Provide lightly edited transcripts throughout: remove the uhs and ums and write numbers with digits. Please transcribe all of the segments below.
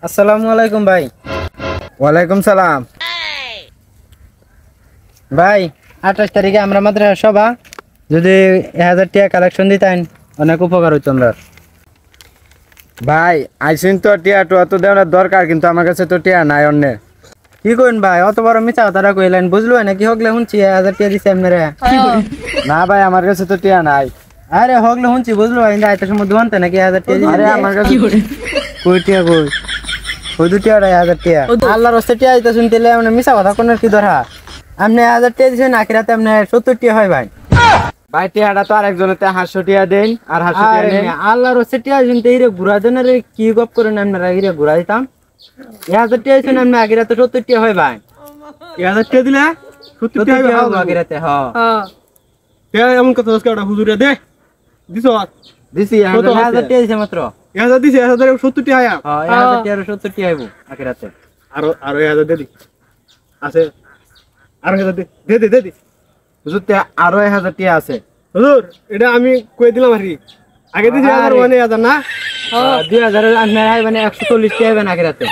আসসালামু আলাইকুম ভাই। ওয়ালাইকুম সালাম। ভাই 28 তারিখে আমরা মাদ্রাসা সভা, যদি 1000 টাকা কালেকশন দিতেন অনেক উপকার হইতো আমরা। ভাই আইসিন তো টিয়া টুয়া তো দেওয়ার দরকার, কিন্তু আমার কাছে তো টিয়া নাই অন্যের। কি করেন ভাই, অত বড় মিছা কথাটা কইলেন, বুঝলো নাকি? হগলে শুনছি 1000 টাকা দিছে আপনারা। না ভাই আমার কাছে তো টিয়া নাই। আরে হগলে শুনছি, বুঝলো ভাই? আইতে সময় দোয়ানতে নাকি 1000 টাকা দিছে? আরে আমার কাছে কই টাকা কই? কই 2 টাকা 1000 টাকা? আল্লাহর রাস্তে টাকা দিতে শুনতেলে মানে মিছা কথা কোনের কি ধরা? আপনি 1000 টাকা দিছেন, আখিরাতে আপনি 70 টাকা হয় ভাই। ভাই টিয়াটা তো আরেকজনের 500 টিয়া দেন আর 500 টিয়া আরে নেন। আল্লাহর রাস্তে টাকা শুনতে ইরে ঘুরা দেন রে, কি গপ করেন আপনারা? ইরে ঘুরা দিতাম 1000 টাকা দিছেন আপনি, আখিরাতে 70 টাকা হয় ভাই। 1000 টাকা দিলে 70 টাকা টাকা হবে আখিরাতে। হ্যাঁ টাকা এমন কথা আজকে হুজুরে দে দিছো দিছি, কত 1000 আছে? টাকা দিছে মাত্র। 1000 দিছে 1000 টাকা 70 টাকা আয়া হ্যাঁ 1000 টাকা 70 টাকা হইব আখিরাতে। আরো 1000 দে দি আছে আরো 1000 দে দি হুজুর টিয়া আরো 1000 টিয়া আছে। হুজুর এটা আমি কই দিলাম আর কি আগে দিছি 1000 আরে। মানে 1000 না 2000 আপনি মানে 140 টাকা হইবেন আখিরাতে।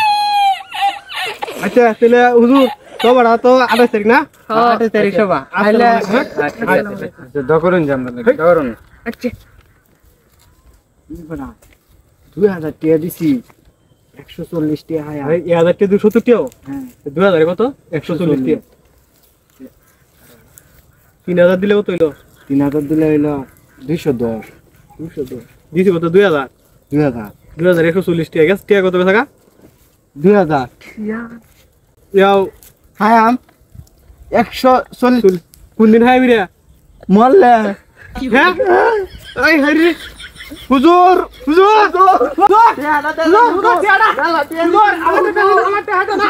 আচ্ছা তাহলে হুজুর সবার তো 28 তারিখ না 28 তারিখ সভা আইলে দকরুন জানবেন দকরুন। আচ্ছা 2000 টিয়া দিছি, 140 টিয়া হায়া। 1000 টাকা 270 টাকা 2000 কত 140 টাকা 3000 দিলে কত হইলো 3000 দিলে হইলো 210। দিছি কত 2000 2000 2140 টাকা গেছে টাকা কত বেচা 2000 ইয়াও হায়াম 140 কোন দিন হাই বিরা মরলে। হ্যাঁ এই হরি হুজুর হুজুর হুজুর হুজুর হুজুর আমারটা না